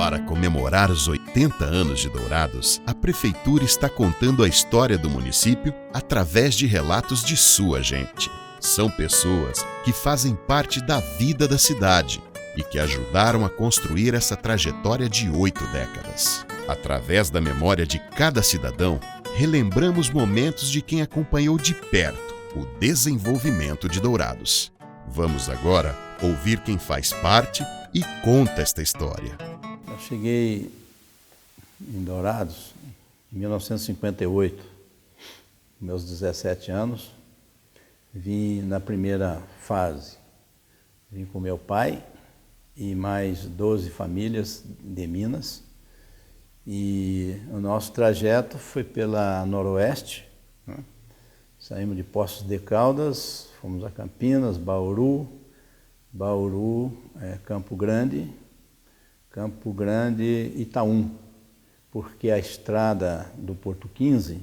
Para comemorar os 80 anos de Dourados, a Prefeitura está contando a história do município através de relatos de sua gente. São pessoas que fazem parte da vida da cidade e que ajudaram a construir essa trajetória de 8 décadas. Através da memória de cada cidadão, relembramos momentos de quem acompanhou de perto o desenvolvimento de Dourados. Vamos agora ouvir quem faz parte e conta esta história. Eu cheguei em Dourados em 1958, com meus 17 anos. Vim na primeira fase. Vim com meu pai e mais 12 famílias de Minas. E o nosso trajeto foi pela Noroeste, né? Saímos de Poços de Caldas, fomos a Campinas, Bauru, Campo Grande, Itaú, porque a estrada do Porto 15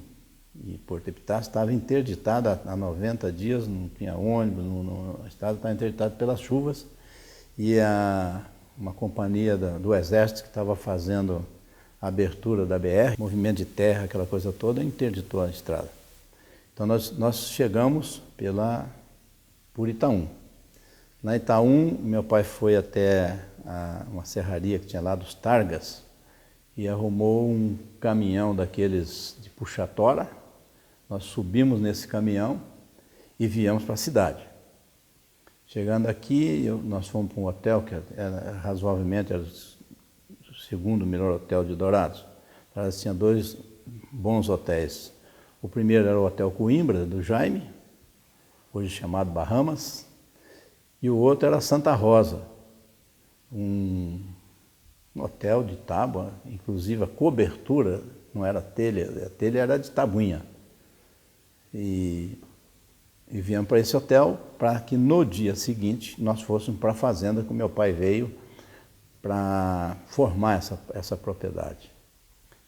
e Porto Epitácio estava interditada há 90 dias, não tinha ônibus, a estrada estava interditada pelas chuvas e uma companhia do Exército que estava fazendo a abertura da BR, movimento de terra, aquela coisa toda, interditou a estrada. Então nós chegamos por Itaú. Na Itaú, meu pai foi até uma serraria que tinha lá dos Targas e arrumou um caminhão daqueles de puxa-tora. Nós subimos nesse caminhão e viemos para a cidade. Chegando aqui, nós fomos para um hotel que razoavelmente era o segundo melhor hotel de Dourados. Dourados tinha 2 bons hotéis. O primeiro era o Hotel Coimbra, do Jaime, hoje chamado Bahamas, e o outro era Santa Rosa, um hotel de tábua, inclusive a cobertura não era telha, a telha era de tabuinha. E viemos para esse hotel para que no dia seguinte nós fôssemos para a fazenda que o meu pai veio para formar essa propriedade,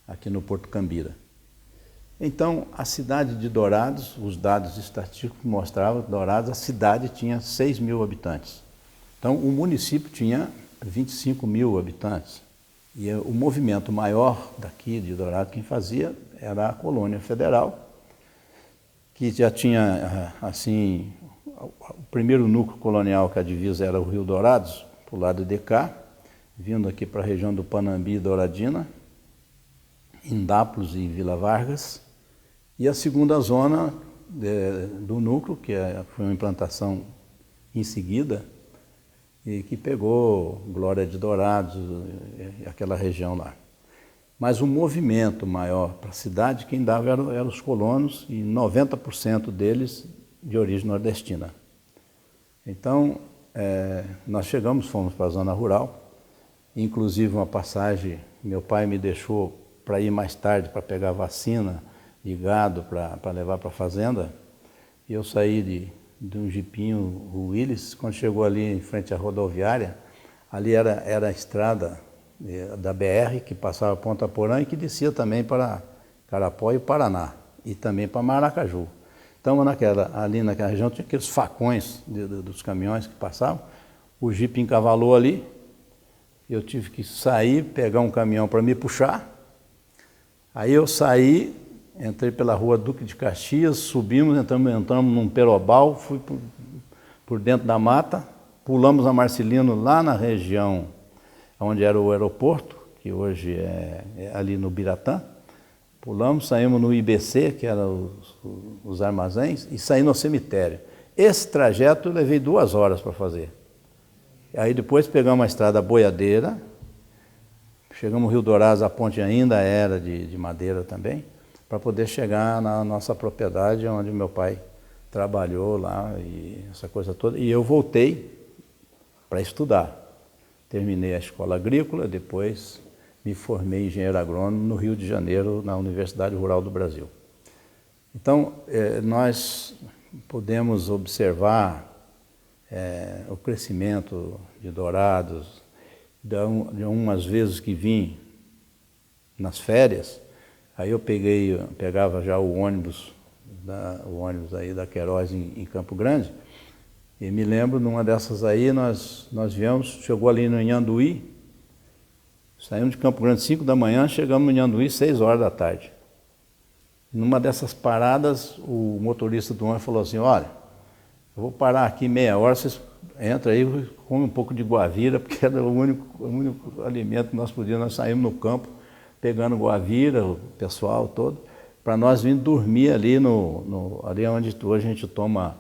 aqui no Porto Cambira. Então, a cidade de Dourados, os dados estatísticos mostravam que Dourados, a cidade tinha 6 mil habitantes. Então, o município tinha 25 mil habitantes. E o movimento maior daqui de Dourados, quem fazia, era a colônia federal, que já tinha, assim, o primeiro núcleo colonial que a divisa era o Rio Dourados, para o lado de cá, vindo aqui para a região do Panambi e Douradina, Indápolis e Vila Vargas, e a segunda zona do núcleo, que foi uma implantação em seguida, e que pegou Glória de Dourados, aquela região lá. Mas o movimento maior para a cidade, quem dava eram os colonos, e 90% deles de origem nordestina. Então, nós fomos para a zona rural, inclusive uma passagem, meu pai me deixou para ir mais tarde para pegar vacina de gado para levar para a fazenda. E eu saí de um jipinho, o Willis, quando chegou ali em frente à rodoviária, ali era a estrada da BR que passava Ponta Porã e que descia também para Carapó e Paraná, e também para Maracaju. Então ali naquela região tinha aqueles facões dos caminhões que passavam, o jipe encavalou ali, eu tive que sair, pegar um caminhão para me puxar. Aí eu saí, entrei pela rua Duque de Caxias, subimos, entramos num perobal, fui por dentro da mata, pulamos a Marcelino lá na região onde era o aeroporto, que hoje é ali no Biratã. Pulamos, saímos no IBC, que eram os armazéns, e saí no cemitério. Esse trajeto eu levei 2 horas para fazer. Aí depois pegamos a estrada boiadeira, chegamos no Rio Dourados, a ponte ainda era de madeira também, para poder chegar na nossa propriedade, onde meu pai trabalhou lá, e essa coisa toda. E eu voltei para estudar. Terminei a escola agrícola, depois me formei engenheiro agrônomo no Rio de Janeiro, na Universidade Rural do Brasil. Então, nós podemos observar o crescimento de Dourados, de umas vezes que vim nas férias, aí eu pegava já o ônibus aí da Queiroz em Campo Grande, e me lembro, numa dessas aí, nós viemos, chegou ali no Inhanduí, Saímos de Campo Grande 5 da manhã, chegamos em Anduí 6 horas da tarde. Numa dessas paradas, o motorista do ônibus falou assim, olha, eu vou parar aqui meia hora, vocês entram aí e comem um pouco de guavira, porque era o único alimento que nós podíamos. Nós saímos no campo, pegando guavira, o pessoal todo, para nós vir dormir ali, ali onde hoje a gente toma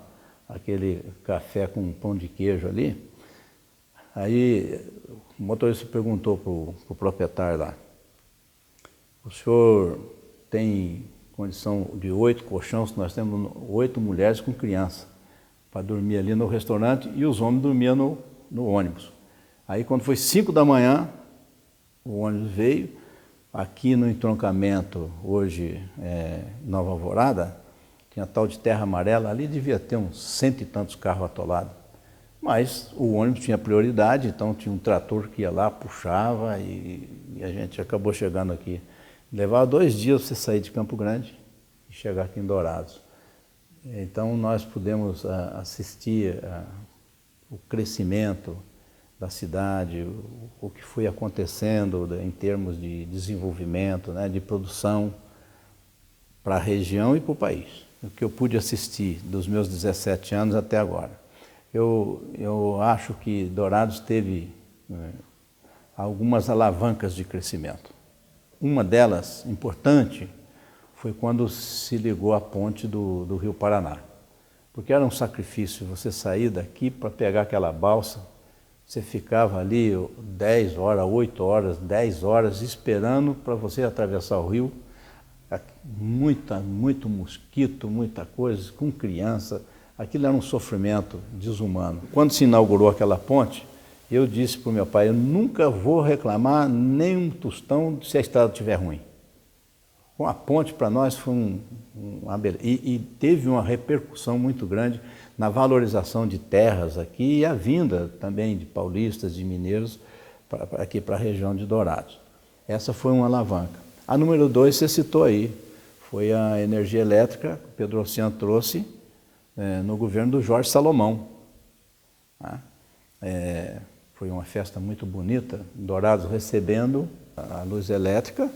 aquele café com pão de queijo ali. Aí o motorista perguntou para o proprietário lá, o senhor tem condição de 8 colchões? Nós temos 8 mulheres com criança para dormir ali no restaurante e os homens dormiam no ônibus. Aí quando foi 5 da manhã, o ônibus veio, aqui no entroncamento, hoje Nova Alvorada, tinha tal de terra amarela, ali devia ter uns 100 e tantos carros atolados. Mas o ônibus tinha prioridade, então tinha um trator que ia lá, puxava e a gente acabou chegando aqui. Levava 2 dias para você sair de Campo Grande e chegar aqui em Dourados. Então nós pudemos assistir o crescimento da cidade, o que foi acontecendo em termos de desenvolvimento, né, de produção para a região e para o país. O que eu pude assistir dos meus 17 anos até agora. Eu acho que Dourados teve algumas alavancas de crescimento. Uma delas, importante, foi quando se ligou a ponte do Rio Paraná. Porque era um sacrifício você sair daqui para pegar aquela balsa, você ficava ali 10 horas, 8 horas, 10 horas esperando para você atravessar o rio. Muito mosquito, muita coisa, com criança. Aquilo era um sofrimento desumano. Quando se inaugurou aquela ponte, eu disse para o meu pai, eu nunca vou reclamar nem um tostão se a estrada estiver ruim. A ponte para nós foi uma beleza. E teve uma repercussão muito grande na valorização de terras aqui e a vinda também de paulistas, de mineiros, aqui para a região de Dourados. Essa foi uma alavanca. A número 2, você citou aí, foi a energia elétrica que o Pedro Oceano trouxe no governo do Jorge Salomão. Foi uma festa muito bonita, Dourados recebendo a luz elétrica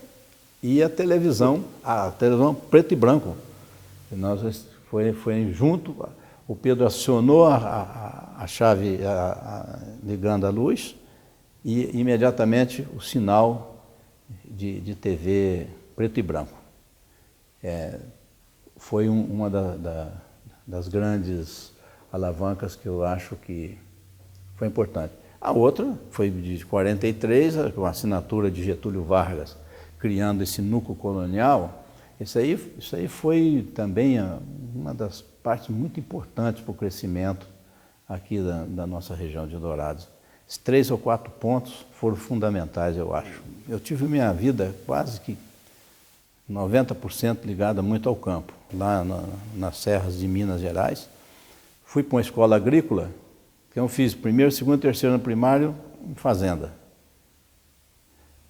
e a televisão preto e branco. Foi junto, o Pedro acionou a chave ligando a luz e imediatamente o sinal de TV preto e branco. Foi uma das grandes alavancas que eu acho que foi importante. A outra foi de 43, com a assinatura de Getúlio Vargas, criando esse núcleo colonial. Isso aí foi também uma das partes muito importantes para o crescimento aqui da nossa região de Dourados. Esses 3 ou 4 pontos foram fundamentais, eu acho. Eu tive minha vida quase que 90% ligada muito ao campo, lá nas serras de Minas Gerais. Fui para uma escola agrícola, que eu fiz 1º, 2º, 3º ano primário em fazenda.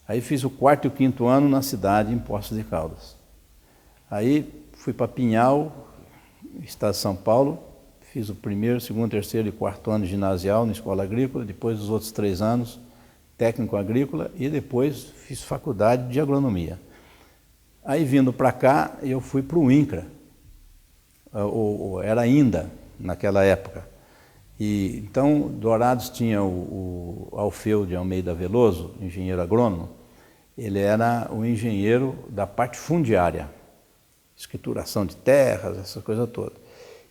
Aí fiz o 4º e o 5º ano na cidade, em Poços de Caldas. Aí fui para Pinhal, estado de São Paulo, fiz o 1º, 2º, 3º e 4º ano ginasial na escola agrícola, depois os outros 3 anos técnico agrícola e depois fiz faculdade de agronomia. Aí vindo para cá, eu fui para o INCRA, era ainda naquela época. E, então, Dourados tinha o Alfeu de Almeida Veloso, engenheiro agrônomo, ele era o engenheiro da parte fundiária, escrituração de terras, essa coisa toda.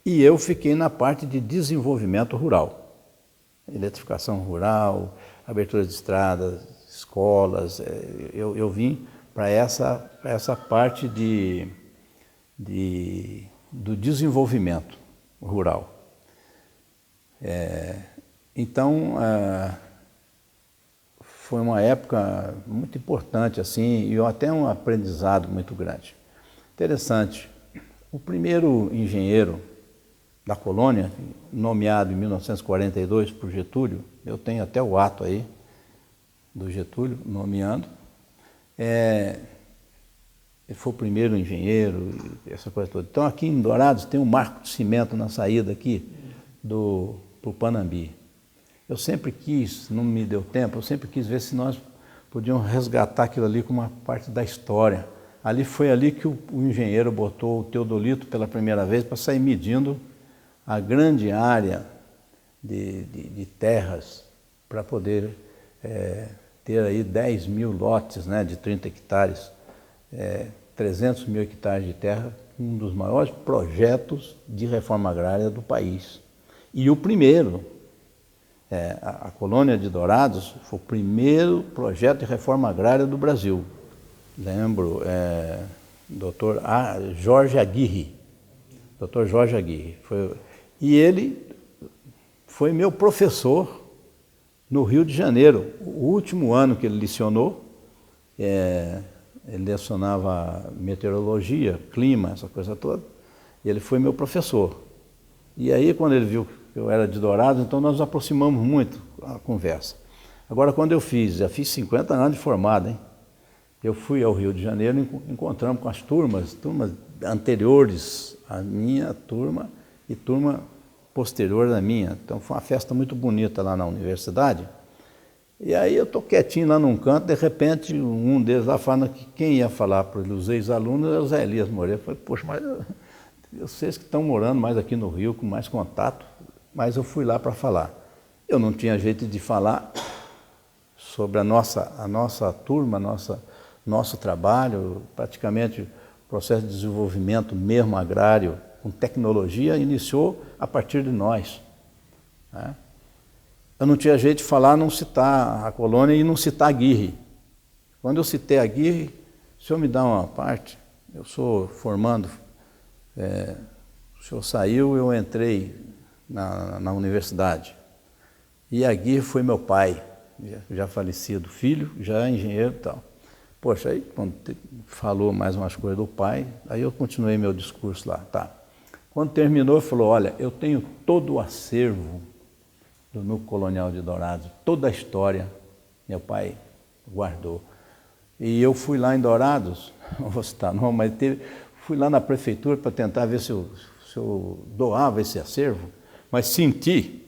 E eu fiquei na parte de desenvolvimento rural, eletrificação rural, abertura de estradas, escolas. Eu vim para essa parte do desenvolvimento rural. Então, foi uma época muito importante, assim, e até um aprendizado muito grande. Interessante, o primeiro engenheiro da colônia, nomeado em 1942 por Getúlio, eu tenho até o ato aí do Getúlio nomeando, ele foi o primeiro engenheiro, essa coisa toda. Então, aqui em Dourados tem um marco de cimento na saída aqui para o Panambi. Eu sempre quis, não me deu tempo, eu sempre quis ver se nós podiam resgatar aquilo ali como uma parte da história. Foi ali que o engenheiro botou o teodolito pela primeira vez para sair medindo a grande área de terras para poder ter aí 10 mil lotes, né, de 30 hectares, 300 mil hectares de terra, um dos maiores projetos de reforma agrária do país. E o primeiro, a colônia de Dourados, foi o primeiro projeto de reforma agrária do Brasil. Lembro, Dr. Jorge Aguirre, Dr. Jorge Aguirre. E ele foi meu professor no Rio de Janeiro. O último ano que ele lecionou, ele lecionava meteorologia, clima, essa coisa toda, e ele foi meu professor. E aí, quando ele viu que eu era de Dourados, então nós nos aproximamos muito a conversa. Agora, quando já fiz 50 anos de formado, hein? Eu fui ao Rio de Janeiro e encontramos com as turmas anteriores à minha turma e turma posterior da minha. Então foi uma festa muito bonita lá na universidade. E aí eu estou quietinho lá num canto, de repente um deles lá falando que quem ia falar para os ex-alunos era o Zé Elias Moreira. Eu falei, poxa, mas vocês que estão morando mais aqui no Rio, com mais contato, mas eu fui lá para falar. Eu não tinha jeito de falar sobre a nossa turma, nosso trabalho, praticamente o processo de desenvolvimento mesmo agrário, com tecnologia, iniciou a partir de nós. Né? Eu não tinha jeito de falar, não citar a colônia e não citar Aguirre. Quando eu citei Aguirre, o senhor me dá uma parte, eu sou formando, o senhor saiu, eu entrei na universidade. E Aguirre foi meu pai, já falecido, filho, já engenheiro e tal. Poxa, aí quando falou mais umas coisas do pai, aí eu continuei meu discurso lá. Tá. Quando terminou, ele falou, olha, eu tenho todo o acervo do Núcleo Colonial de Dourados, toda a história, meu pai guardou. E eu fui lá em Dourados, não vou citar não, mas fui lá na prefeitura para tentar ver se eu doava esse acervo, mas senti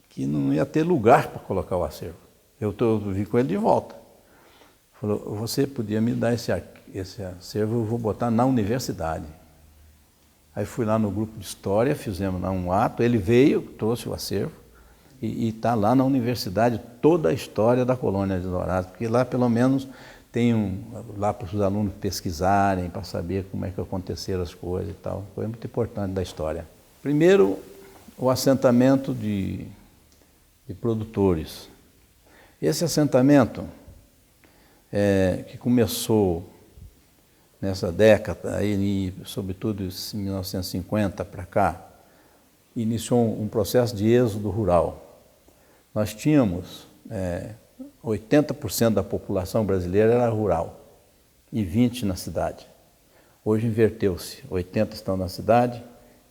que não ia ter lugar para colocar o acervo. Eu vim com ele de volta. Falou, você podia me dar esse acervo, eu vou botar na universidade. Aí fui lá no grupo de história, fizemos lá um ato, ele veio, trouxe o acervo, e está lá na universidade toda a história da colônia de Dourados, porque lá pelo menos tem lá para os alunos pesquisarem, para saber como é que aconteceram as coisas e tal. Foi muito importante da história. Primeiro, o assentamento de produtores. Esse assentamento, que começou nessa década, aí, sobretudo em 1950 para cá, iniciou um processo de êxodo rural. Nós tínhamos 80% da população brasileira era rural e 20% na cidade. Hoje inverteu-se, 80% estão na cidade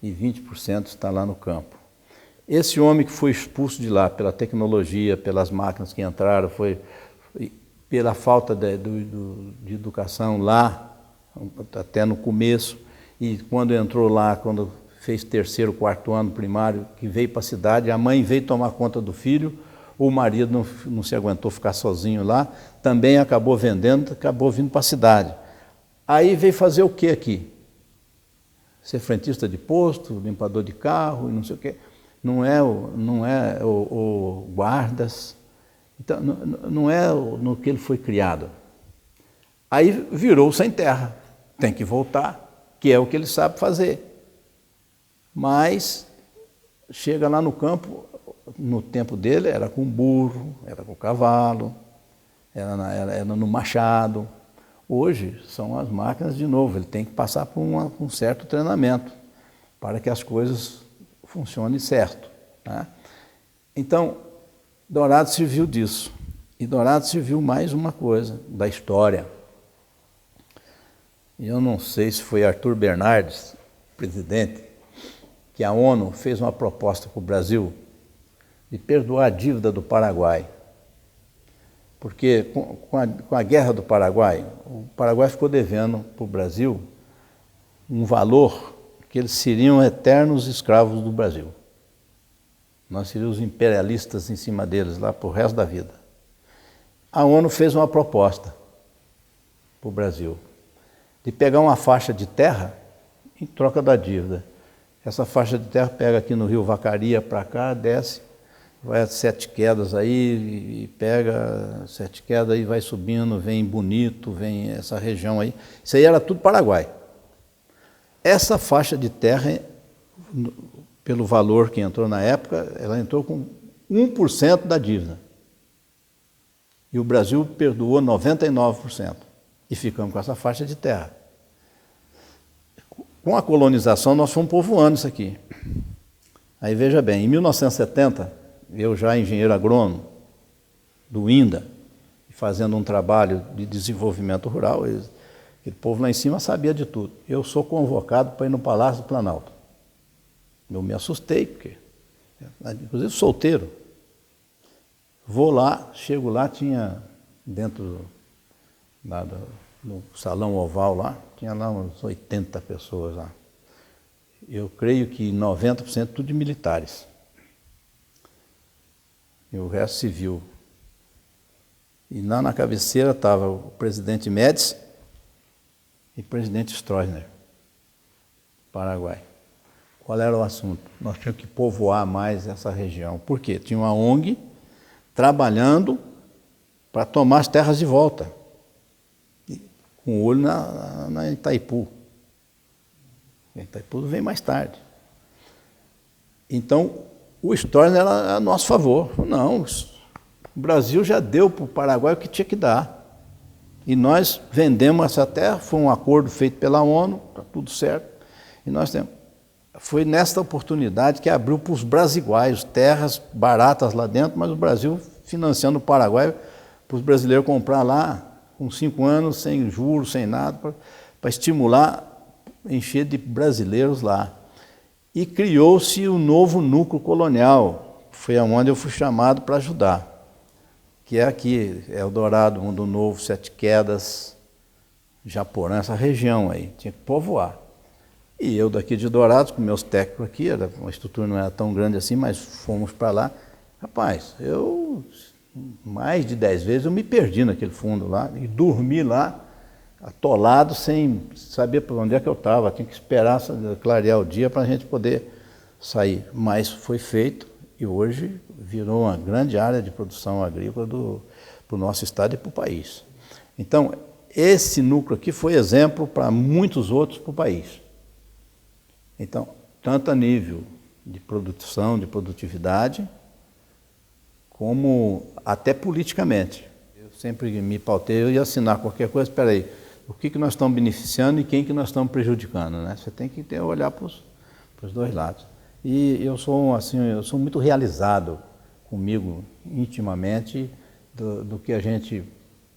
e 20% está lá no campo. Esse homem que foi expulso de lá pela tecnologia, pelas máquinas que entraram, foi pela falta de educação lá, até no começo, e quando entrou lá, quando fez terceiro, quarto ano primário, que veio para a cidade, a mãe veio tomar conta do filho, o marido não se aguentou ficar sozinho lá, também acabou vendendo, acabou vindo para a cidade. Aí veio fazer o que aqui? Ser frentista de posto, limpador de carro e não sei o quê. Não é o guardas, então, não é no que ele foi criado. Aí virou sem terra, tem que voltar, que é o que ele sabe fazer. Mas chega lá no campo, no tempo dele era com burro, era com cavalo, era no machado. Hoje são as máquinas de novo, ele tem que passar por um certo treinamento para que as coisas funcionem certo. Né? Então, Dourados serviu disso. E Dourados serviu mais uma coisa, da história. E eu não sei se foi Arthur Bernardes, presidente, que a ONU fez uma proposta para o Brasil de perdoar a dívida do Paraguai. Porque com a guerra do Paraguai, o Paraguai ficou devendo para o Brasil um valor que eles seriam eternos escravos do Brasil. Nós seríamos imperialistas em cima deles lá para o resto da vida. a ONU fez uma proposta para o Brasil de pegar uma faixa de terra em troca da dívida. Essa faixa de terra pega aqui no Rio Vacaria para cá, desce, vai a Sete Quedas aí, e pega Sete Quedas e vai subindo, vem Bonito, vem essa região aí. Isso aí era tudo Paraguai. Essa faixa de terra, pelo valor que entrou na época, ela entrou com 1% da dívida. E o Brasil perdoou 99%. E ficamos com essa faixa de terra. Com a colonização, nós fomos povoando isso aqui. Aí veja bem, em 1970, eu já engenheiro agrônomo do INDA, fazendo um trabalho de desenvolvimento rural, aquele povo lá em cima sabia de tudo. Eu sou convocado para ir no Palácio do Planalto. Eu me assustei, porque, inclusive solteiro, vou lá, chego lá, tinha dentro no salão oval lá, tinha lá uns 80 pessoas lá. Eu creio que 90% tudo de militares. E o resto civil. E lá na cabeceira estava o presidente Médici e o presidente Stroessner, Paraguai. Qual era o assunto? Nós tínhamos que povoar mais essa região. Por quê? Tinha uma ONG trabalhando para tomar as terras de volta, com o olho na Itaipu. A Itaipu vem mais tarde. Então, o Stroessner era a nosso favor. Não, o Brasil já deu para o Paraguai o que tinha que dar. E nós vendemos essa terra, foi um acordo feito pela ONU, está tudo certo. E nós temos. Foi nesta oportunidade que abriu para os brasiguaios, terras baratas lá dentro, mas o Brasil financiando o Paraguai para os brasileiros comprar lá, com 5 anos, sem juros, sem nada, para estimular, encher de brasileiros lá. E criou-se o novo núcleo colonial, foi aonde eu fui chamado para ajudar, que é aqui, Eldorado, Mundo Novo, Sete Quedas, Japorã, essa região aí, tinha que povoar. E eu daqui de Dourados, com meus técnicos aqui, a estrutura não era tão grande assim, mas fomos para lá. Rapaz, mais de 10 vezes eu me perdi naquele fundo lá e dormi lá, atolado, sem saber por onde é que eu estava. Tinha que esperar clarear o dia para a gente poder sair. Mas foi feito e hoje virou uma grande área de produção agrícola para o nosso estado e para o país. Então, esse núcleo aqui foi exemplo para muitos outros para o país. Então, tanto a nível de produção, de produtividade, como até politicamente. Eu sempre me pautei, eu ia assinar qualquer coisa, espera aí, o que nós estamos beneficiando e quem que nós estamos prejudicando, né? Você tem que olhar para os dois lados. E eu sou muito realizado comigo intimamente do que a gente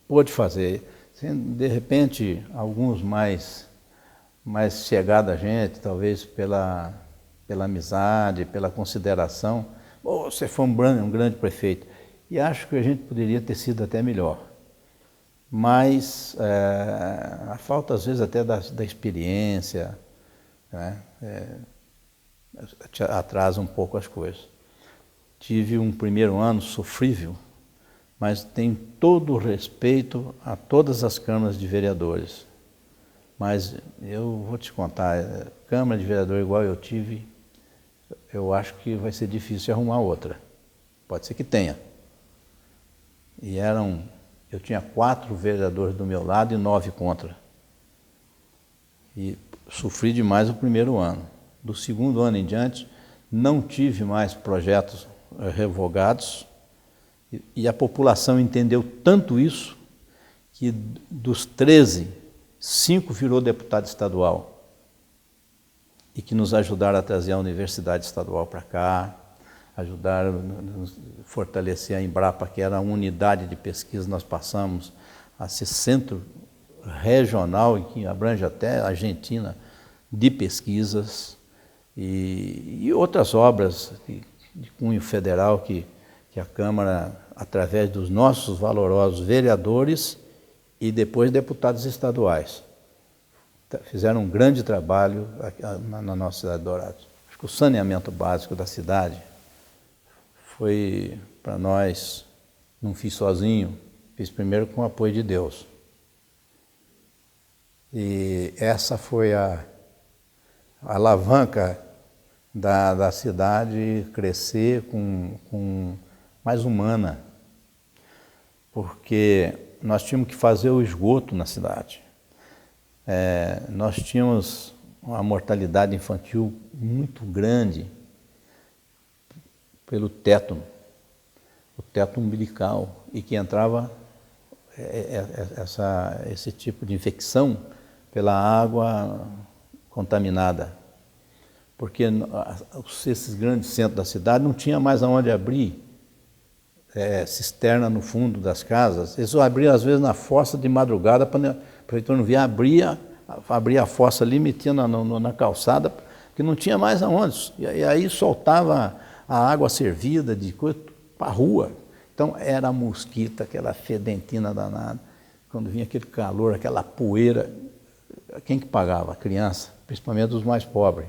pôde fazer. De repente, alguns mais chegados a gente, talvez pela amizade, pela consideração, você foi um grande prefeito. E acho que a gente poderia ter sido até melhor. Mas a falta, às vezes, até da experiência, né, atrasa um pouco as coisas. Tive um primeiro ano sofrível, mas tenho todo o respeito a todas as câmaras de vereadores. Mas eu vou te contar, Câmara de Vereador igual eu tive, eu acho que vai ser difícil arrumar outra. Pode ser que tenha. E eu tinha 4 vereadores do meu lado e 9 contra. E sofri demais o primeiro ano. Do segundo ano em diante, não tive mais projetos revogados e a população entendeu tanto isso que dos 13, 5 virou deputado estadual e que nos ajudaram a trazer a Universidade Estadual para cá, ajudaram a fortalecer a Embrapa, que era a unidade de pesquisa. Nós passamos a ser centro regional, que abrange até a Argentina, de pesquisas e outras obras de cunho federal que a Câmara, através dos nossos valorosos vereadores e depois deputados estaduais, fizeram um grande trabalho na nossa cidade de Dourados. Acho que o saneamento básico da cidade foi, para nós, não fiz sozinho, Fiz primeiro com o apoio de Deus. E essa foi a alavanca da cidade crescer com mais humana, porque nós tínhamos que fazer o esgoto na cidade. Nós tínhamos uma mortalidade infantil muito grande pelo tétano, o teto umbilical, e que entrava esse tipo de infecção pela água contaminada. Porque esses grandes centros da cidade não tinha mais aonde abrir cisterna no fundo das casas. Eles abriam às vezes na fossa de madrugada, para a prefeitura não vir, abria a fossa ali, metia na calçada, porque não tinha mais aonde. E aí soltava a água servida de coisa para a rua. Então era a mosquita, aquela fedentina danada. Quando vinha aquele calor, aquela poeira, quem que pagava? A criança, principalmente os mais pobres.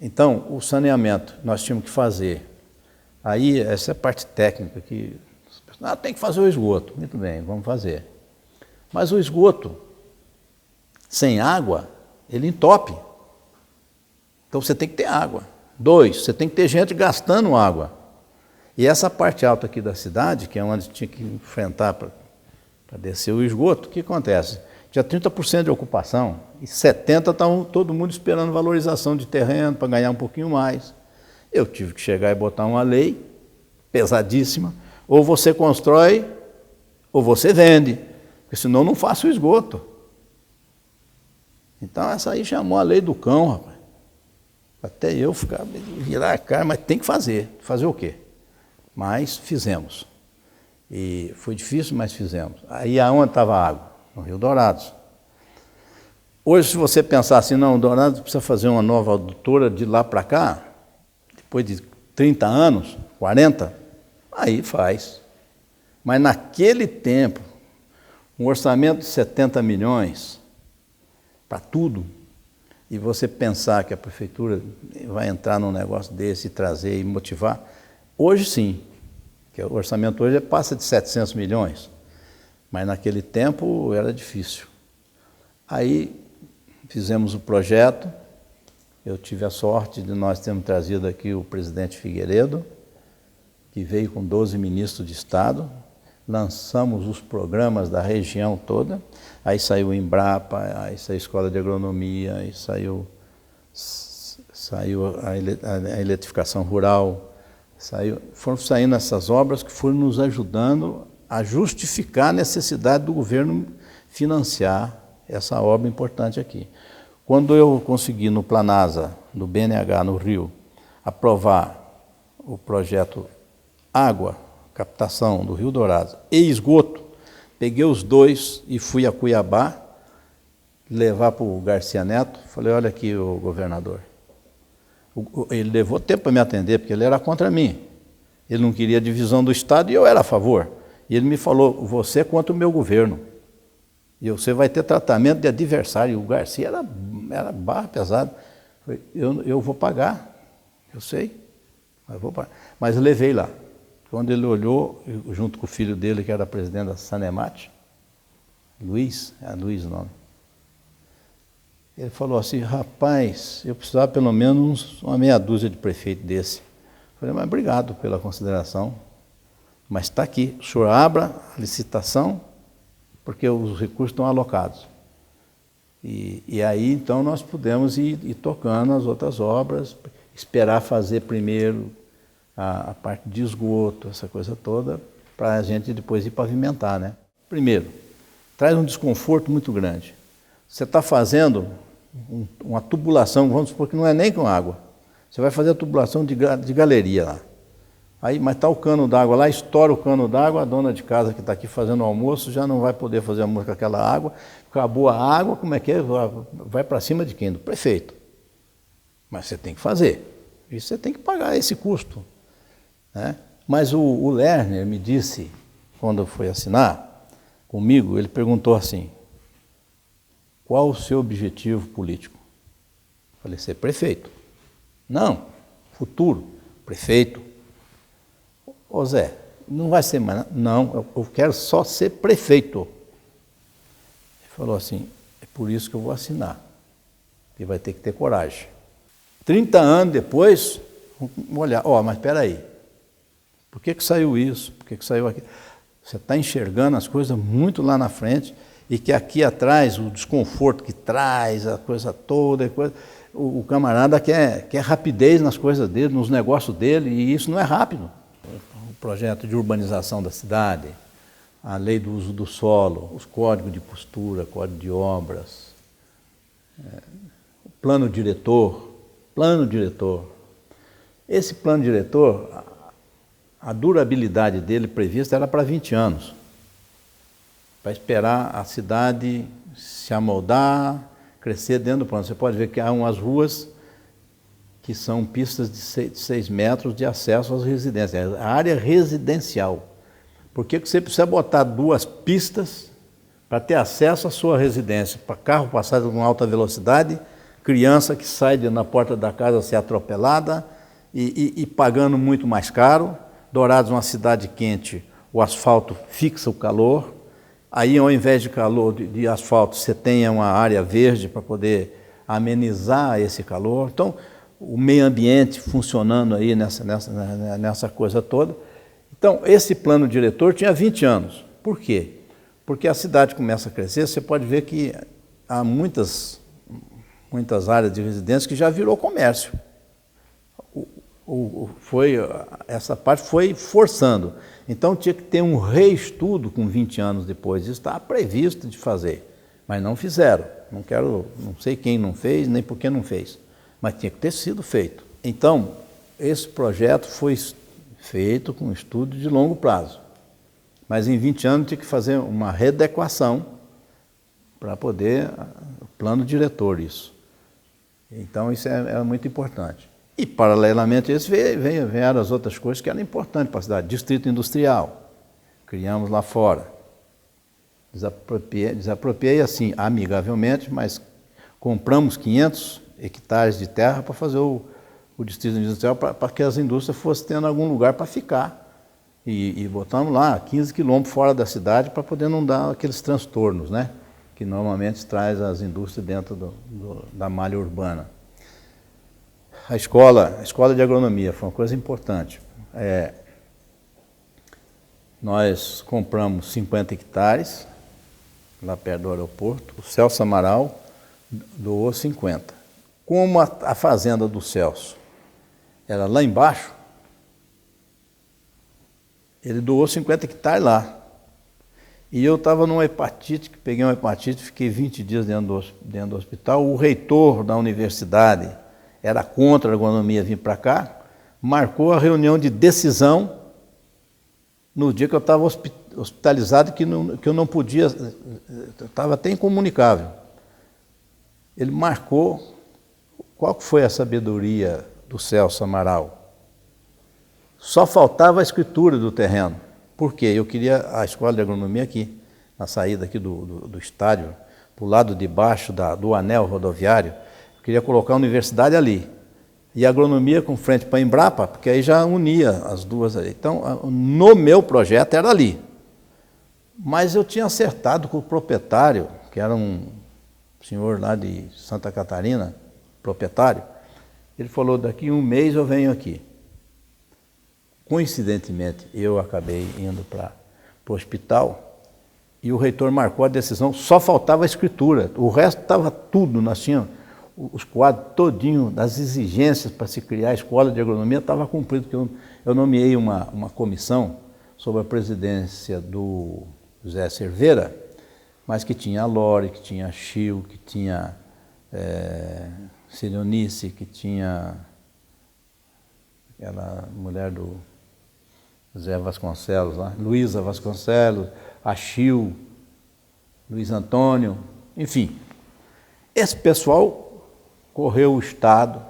Então, o saneamento nós tínhamos que fazer. Aí, essa é a parte técnica que tem que fazer o esgoto. Muito bem, vamos fazer. Mas o esgoto, sem água, ele entope. Então, você tem que ter água. 2, você tem que ter gente gastando água. E essa parte alta aqui da cidade, que é onde tinha que enfrentar para descer o esgoto, o que acontece? Tinha 30% de ocupação e 70% estavam todo mundo esperando valorização de terreno para ganhar um pouquinho mais. Eu tive que chegar e botar uma lei pesadíssima, ou você constrói ou você vende, porque senão não faço o esgoto. Então essa aí chamou a lei do cão, rapaz. Até eu virar a cara, mas tem que fazer. Fazer o quê? Mas fizemos. E foi difícil, mas fizemos. Aí aonde estava a água? No Rio Dourados. Hoje, se você pensar assim, não, o Dourados precisa fazer uma nova adutora de lá para cá, depois de 30 anos, 40, aí faz. Mas naquele tempo, um orçamento de 70 milhões para tudo, e você pensar que a prefeitura vai entrar num negócio desse e trazer e motivar, hoje sim, que o orçamento hoje passa de 700 milhões, mas naquele tempo era difícil. Aí fizemos o projeto, eu tive a sorte de nós termos trazido aqui o presidente Figueiredo, que veio com 12 ministros de Estado, lançamos os programas da região toda, aí saiu o Embrapa, aí saiu a Escola de Agronomia, aí saiu a eletrificação rural, foram saindo essas obras que foram nos ajudando a justificar a necessidade do governo financiar essa obra importante aqui. Quando eu consegui no Planasa, no BNH, no Rio, aprovar o projeto Água, Captação do Rio Dourados e Esgoto, peguei os dois e fui a Cuiabá levar para o Garcia Neto. Falei, olha aqui, o governador. Ele levou tempo para me atender, porque ele era contra mim. Ele não queria divisão do Estado e eu era a favor. E ele me falou, você é contra o meu governo. E você vai ter tratamento de adversário. O Garcia era barra pesada. Eu vou pagar, eu sei, mas vou pagar. Mas eu levei lá. Quando ele olhou, junto com o filho dele, que era presidente da Sanemate, Luiz o nome, ele falou assim, rapaz, eu precisava pelo menos uma meia dúzia de prefeitos desse. Eu falei, mas obrigado pela consideração, mas está aqui, o senhor abra a licitação, porque os recursos estão alocados. E aí, então, nós pudemos ir tocando as outras obras, esperar fazer primeiro a parte de esgoto, essa coisa toda, para a gente depois ir pavimentar, né? Primeiro, traz um desconforto muito grande. Você está fazendo uma tubulação, vamos supor que não é nem com água. Você vai fazer a tubulação de galeria lá. Aí, mas está o cano d'água lá, estoura o cano d'água, a dona de casa que está aqui fazendo o almoço já não vai poder fazer almoço com aquela água. Acabou a água, como é que é? Vai para cima de quem? Do prefeito. Mas você tem que fazer. E você tem que pagar esse custo. Né? Mas o Lerner me disse, quando foi assinar comigo, ele perguntou assim, qual o seu objetivo político? Eu falei, ser prefeito. Não, futuro, prefeito. Ô Zé, não vai ser mais, não, eu quero só ser prefeito. Ele falou assim, é por isso que eu vou assinar, e vai ter que ter coragem. 30 anos depois, vamos olhar, mas espera aí, por que saiu isso, por que saiu aquilo? Você está enxergando as coisas muito lá na frente, e que aqui atrás, o desconforto que traz, a coisa toda, o camarada quer rapidez nas coisas dele, nos negócios dele, e isso não é rápido. O projeto de urbanização da cidade, a lei do uso do solo, os códigos de postura, código de obras, o plano diretor. Esse plano diretor, a durabilidade dele prevista era para 20 anos, para esperar a cidade se amoldar, crescer dentro do plano. Você pode ver que há umas ruas que são pistas de 6 metros de acesso às residências, a área residencial. Por que você precisa botar 2 pistas para ter acesso à sua residência? Para carro passar com alta velocidade, criança que sai na porta da casa ser atropelada e pagando muito mais caro. Dourados, uma cidade quente, o asfalto fixa o calor. Aí, ao invés de calor de asfalto, você tem uma área verde para poder amenizar esse calor. Então, o meio ambiente funcionando aí nessa coisa toda. Então, esse plano diretor tinha 20 anos. Por quê? Porque a cidade começa a crescer, você pode ver que há muitas áreas de residência que já virou comércio. Essa parte foi forçando. Então tinha que ter um reestudo com 20 anos depois. Isso estava previsto de fazer, mas não fizeram. Não sei quem não fez, nem por que não fez, mas tinha que ter sido feito. Então, esse projeto foi feito com estudo de longo prazo. Mas em 20 anos tinha que fazer uma readequação para poder, plano diretor isso. Então isso é muito importante. E paralelamente a isso vieram as outras coisas que eram importantes para a cidade. Distrito industrial, criamos lá fora. Desapropriei assim, amigavelmente, mas compramos 500 hectares de terra para fazer o distrito industrial, para que as indústrias fossem tendo algum lugar para ficar. E botamos lá 15 quilômetros fora da cidade para poder não dar aqueles transtornos, né? Que normalmente traz as indústrias dentro da malha urbana. A escola de agronomia foi uma coisa importante. Nós compramos 50 hectares, lá perto do aeroporto. O Celso Amaral doou 50. Como a fazenda do Celso era lá embaixo, ele doou 50 hectares lá. E eu estava numa hepatite, peguei uma hepatite, fiquei 20 dias dentro do hospital. O reitor da universidade era contra a agronomia vir para cá, marcou a reunião de decisão no dia que eu estava hospitalizado, que eu não podia, estava até incomunicável. Ele marcou. Qual foi a sabedoria do Celso Amaral? Só faltava a escritura do terreno. Por quê? Eu queria a escola de agronomia aqui, na saída aqui do estádio, para o lado de baixo do anel rodoviário. Eu queria colocar a universidade ali. E a agronomia com frente para a Embrapa, porque aí já unia as duas ali. Então, no meu projeto era ali. Mas eu tinha acertado com o proprietário, que era um senhor lá de Santa Catarina, proprietário. Ele falou, daqui a um mês eu venho aqui. Coincidentemente, eu acabei indo para o hospital e o reitor marcou a decisão, só faltava a escritura, o resto estava tudo, nós tínhamos os quadros todinhos das exigências para se criar a escola de agronomia, estava cumprido, porque eu nomeei uma comissão sob a presidência do José Cerveira, mas que tinha a Lore, que tinha a Chil, que tinha Sirionice, que tinha aquela mulher do Zé Vasconcelos, lá, Luísa Vasconcelos, Achille, Luiz Antônio, enfim. Esse pessoal correu o Estado,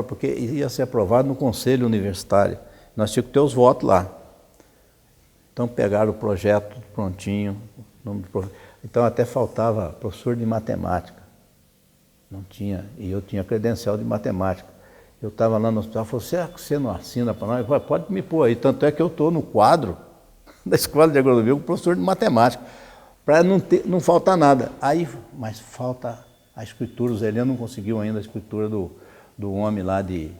porque ia ser aprovado no Conselho Universitário. Nós tínhamos que ter os votos lá. Então pegaram o projeto prontinho. Então até faltava professor de matemática. Não tinha, e eu tinha credencial de matemática. Eu estava lá no hospital, falou, será que você não assina para nós? Eu falei, pode me pôr aí, tanto é que eu estou no quadro da Escola de Agronomia com professor de matemática, para não faltar nada. Aí, mas falta a escritura, o Zé Heleno não conseguiu ainda a escritura do homem lá de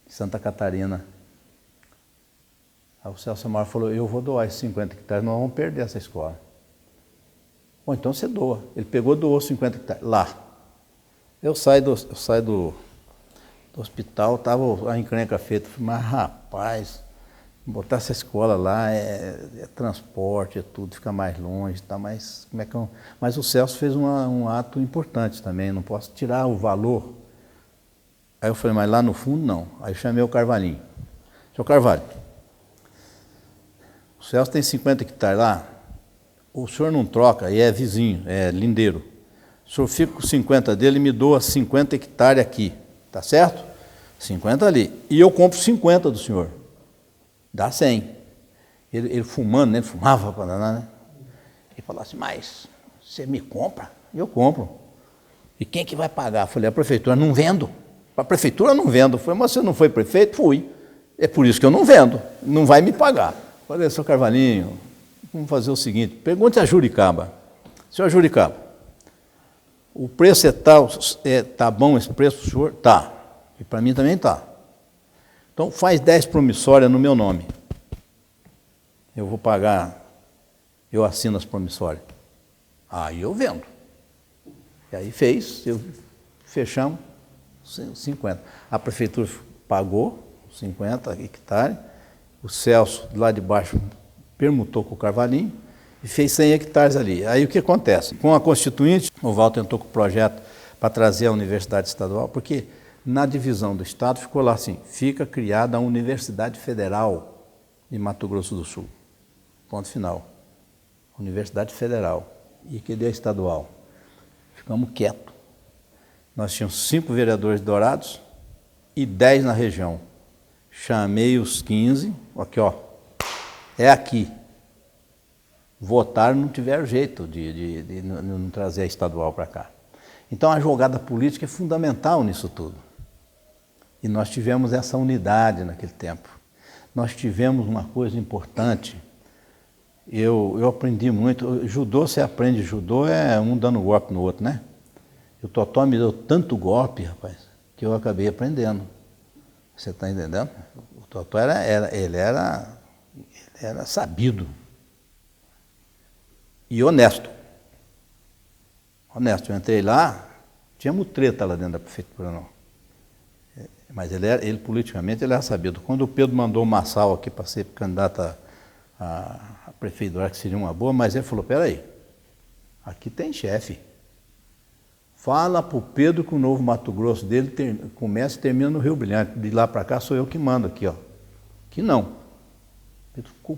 Santa Catarina. Aí o Celso Amaro falou, eu vou doar esses 50 hectares, nós vamos perder essa escola. Bom, então você doa. Ele pegou, doou 50 hectares, lá. Eu saio do hospital, estava a encrenca feita. Falei, mas rapaz, botar essa escola lá é transporte, é tudo, fica mais longe, tá mais. Como é que Mas o Celso fez um ato importante também, não posso tirar o valor. Aí eu falei, mas lá no fundo não. Aí eu chamei o Carvalhinho. Seu Carvalho, o Celso tem 50 hectares lá, o senhor não troca, e é vizinho, é lindeiro. O senhor fica com 50 dele e me doa 50 hectares aqui, tá certo? 50 ali. E eu compro 50 do senhor. Dá 100. Ele fumando, né? Ele fumava para danar, né? Ele falou assim, mas você me compra? Eu compro. E quem que vai pagar? Eu falei, a prefeitura. Não vendo. Para a prefeitura eu não vendo. Eu falei, mas você não foi prefeito? Fui. É por isso que eu não vendo. Não vai me pagar. Eu falei, seu Carvalhinho, vamos fazer o seguinte, pergunte a Juricaba. Senhor Juricaba, o preço é tal, tá bom esse preço para o senhor? Tá. E para mim também tá. Então faz 10 promissórias no meu nome. Eu vou pagar, eu assino as promissórias. Aí eu vendo. E aí fechamos 50. A prefeitura pagou 50 hectares, o Celso lá de baixo permutou com o Carvalhinho e fez 100 hectares ali. Aí o que acontece? Com a Constituinte, o Walter entrou com o projeto para trazer a Universidade Estadual, porque na divisão do Estado ficou lá assim, fica criada a Universidade Federal de Mato Grosso do Sul. Ponto final. Universidade Federal. E cadê a estadual? Ficamos quietos. Nós tínhamos 5 vereadores dourados e 10 na região. Chamei os 15, aqui ó, é aqui. Votaram, não tiveram jeito de não trazer a estadual para cá. Então a jogada política é fundamental nisso tudo. E nós tivemos essa unidade naquele tempo. Nós tivemos uma coisa importante. Eu aprendi muito. Judô, você aprende judô, é um dando golpe no outro, né? O Totó me deu tanto golpe, rapaz, que eu acabei aprendendo. Você está entendendo? O Totó era sabido. E honesto. Honesto. Eu entrei lá, tínhamos treta lá dentro da prefeitura, não. Mas ele politicamente ele era sabido. Quando o Pedro mandou o Massal aqui para ser candidato a prefeitura, que seria uma boa, mas ele falou, peraí, aqui tem chefe. Fala para o Pedro que o Novo Mato Grosso dele começa e termina no Rio Brilhante. De lá para cá sou eu que mando aqui, ó. Aqui não. Pedro ficou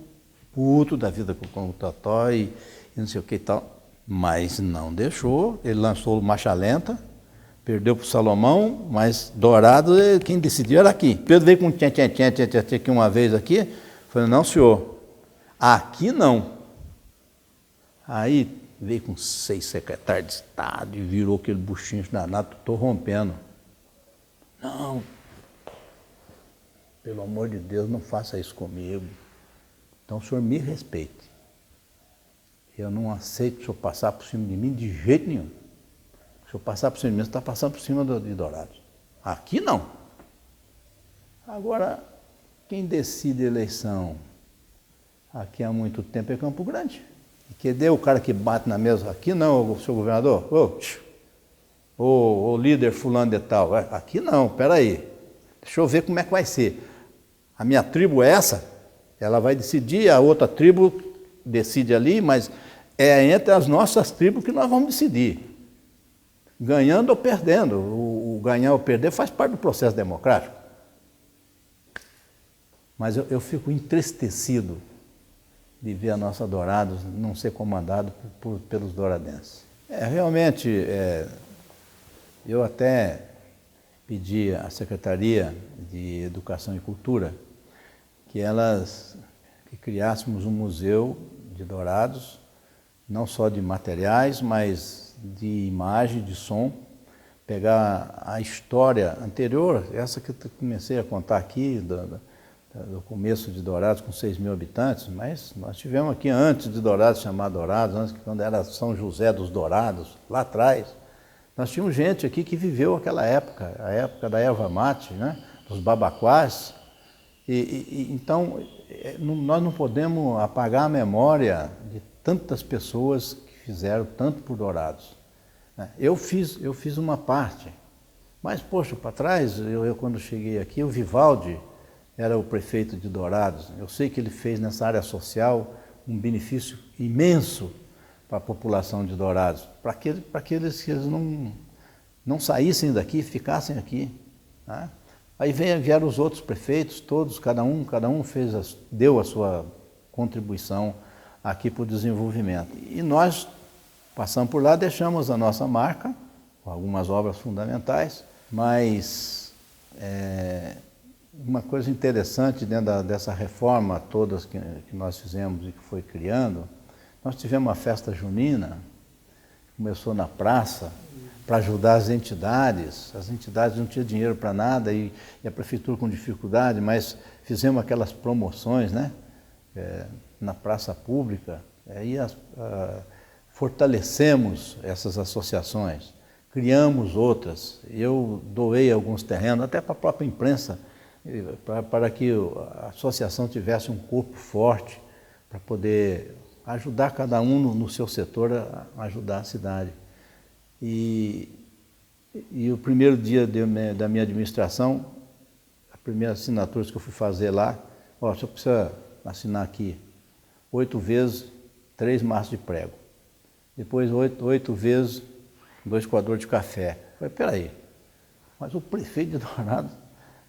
puto da vida com o Totó e não sei o que e tal. Mas não deixou, ele lançou o Marcha Lenta, perdeu para o Salomão, mas Dourado, quem decidiu era aqui. Pedro veio com tchê aqui uma vez aqui, falei, não senhor, aqui não. Aí veio com 6 secretários de Estado e virou aquele buchinho danado, estou rompendo. Não, pelo amor de Deus, não faça isso comigo. Então o senhor me respeite. Eu não aceito o senhor passar por cima de mim de jeito nenhum. Se eu passar por cima de mim, você está passando por cima de Dourados. Aqui não. Agora, quem decide a eleição aqui há muito tempo é Campo Grande. E cadê o cara que bate na mesa? Aqui não, o seu governador. O líder fulano de tal. Aqui não, peraí. Deixa eu ver como é que vai ser. A minha tribo é essa, ela vai decidir, a outra tribo decide ali, mas é entre as nossas tribos que nós vamos decidir. Ganhando ou perdendo. O ganhar ou perder faz parte do processo democrático. Mas eu fico entristecido de ver a nossa Dourados não ser comandado pelos douradenses. Realmente, eu até pedi à Secretaria de Educação e Cultura que criássemos um museu de Dourados, não só de materiais, mas de imagem, de som, pegar a história anterior, essa que eu comecei a contar aqui, do começo de Dourados, com 6 mil habitantes, mas nós tivemos aqui antes de Dourados, chamado Dourados, antes, quando era São José dos Dourados, lá atrás. Nós tínhamos gente aqui que viveu aquela época, a época da erva mate, né? Dos babaquás. Então, nós não podemos apagar a memória de tantas pessoas que fizeram tanto por Dourados. Eu fiz uma parte, mas, poxa, para trás, eu quando cheguei aqui, o Vivaldi era o prefeito de Dourados. Eu sei que ele fez nessa área social um benefício imenso para a população de Dourados, para aqueles que eles não saíssem daqui, ficassem aqui. Né? Aí vieram os outros prefeitos, todos, cada um deu a sua contribuição aqui para o desenvolvimento. E nós passamos por lá, deixamos a nossa marca, com algumas obras fundamentais, mas uma coisa interessante dentro dessa reforma todas que nós fizemos e que foi criando, nós tivemos uma festa junina, começou na praça, para ajudar as entidades não tinham dinheiro para nada e a prefeitura com dificuldade, mas fizemos aquelas promoções, né? Na praça pública, aí fortalecemos essas associações, criamos outras, eu doei alguns terrenos, até para a própria imprensa, para que a associação tivesse um corpo forte, para poder ajudar cada um no seu setor a ajudar a cidade. E o primeiro dia da minha administração, a primeira assinatura que eu fui fazer lá, o senhor precisa assinar aqui 8 vezes 3 maços de prego. Depois 8 vezes 2 coadores de café. Eu falei, peraí, mas o prefeito de Dourados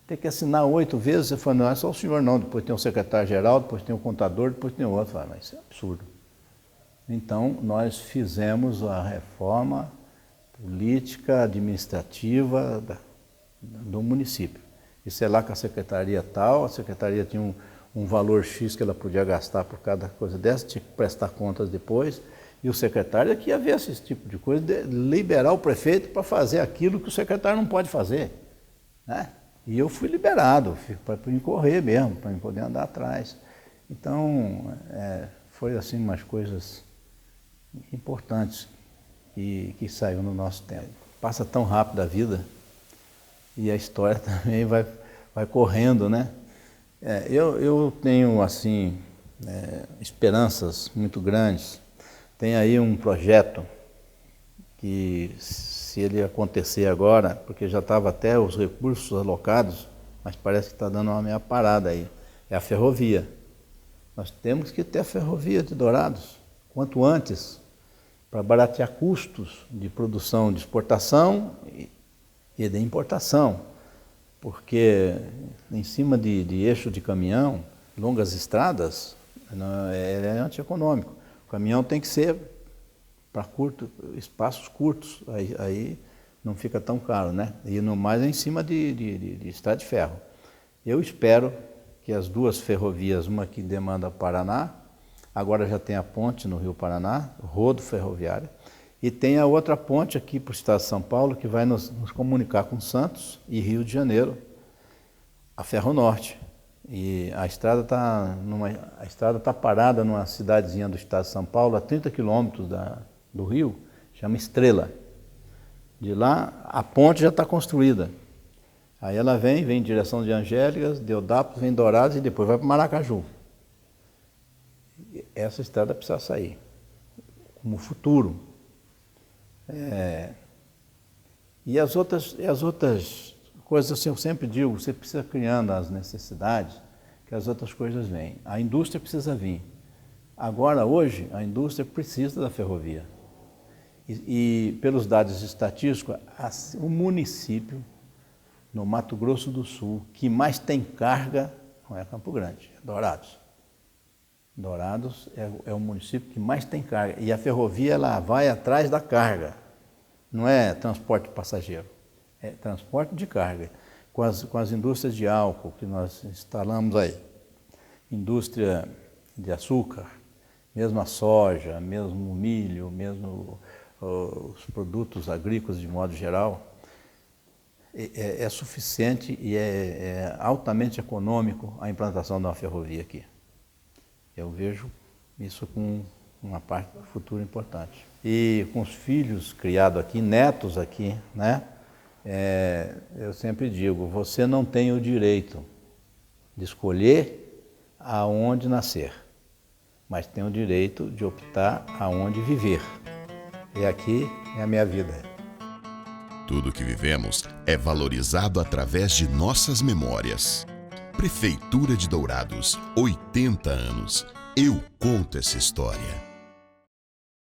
tem que assinar 8 vezes? Eu falei, não, é só o senhor não, depois tem o secretário-geral, depois tem o contador, depois tem o outro. Eu falei, mas isso é absurdo. Então, nós fizemos a reforma política, administrativa do município. Isso é lá com a secretaria tal, a secretaria tinha um valor X que ela podia gastar por cada coisa dessa, tinha que prestar contas depois, e o secretário é que ia ver esse tipo de coisa, liberar o prefeito para fazer aquilo que o secretário não pode fazer. Né? E eu fui liberado, para me correr mesmo, para me poder andar atrás. Então, foi assim umas coisas importantes que saiu no nosso tempo. Passa tão rápido a vida e a história também vai correndo, né? Eu tenho, assim, esperanças muito grandes. Tem aí um projeto que, se ele acontecer agora, porque já estava até os recursos alocados, mas parece que está dando uma meia parada aí, é a ferrovia. Nós temos que ter a ferrovia de Dourados, quanto antes, para baratear custos de produção de exportação e de importação, porque em cima de eixo de caminhão, longas estradas, é antieconômico. O caminhão tem que ser para espaços curtos, aí não fica tão caro, né? E no mais é em cima de estrada de ferro. Eu espero que as 2 ferrovias, uma que demanda Paraná, agora já tem a ponte no Rio Paraná, rodo ferroviário, e tem a outra ponte aqui para o estado de São Paulo, que vai nos comunicar com Santos e Rio de Janeiro, a Ferronorte. E a estrada está parada numa cidadezinha do estado de São Paulo, a 30 quilômetros do Rio, chama Estrela. De lá, a ponte já está construída. Aí ela vem em direção de Angélicas, Deodápolis, vem Dourados e depois vai para Maracaju. Essa estrada precisa sair como futuro. E as outras coisas, assim, eu sempre digo, você precisa criando as necessidades, que as outras coisas vêm. A indústria precisa vir. Agora, hoje, a indústria precisa da ferrovia. E pelos dados estatísticos, o município, no Mato Grosso do Sul, que mais tem carga, não é Campo Grande, é Dourados. Dourados é o município que mais tem carga. E a ferrovia, ela vai atrás da carga. Não é transporte passageiro, é transporte de carga. Com as indústrias de álcool que nós instalamos aí, indústria de açúcar, mesmo a soja, mesmo o milho, mesmo os produtos agrícolas de modo geral, é suficiente e é altamente econômico a implantação de uma ferrovia aqui. Eu vejo isso com uma parte do futuro importante. E com os filhos criados aqui, netos aqui, né? Eu sempre digo, você não tem o direito de escolher aonde nascer, mas tem o direito de optar aonde viver. E aqui é a minha vida. Tudo que vivemos é valorizado através de nossas memórias. Prefeitura de Dourados, 80 anos. Eu conto essa história.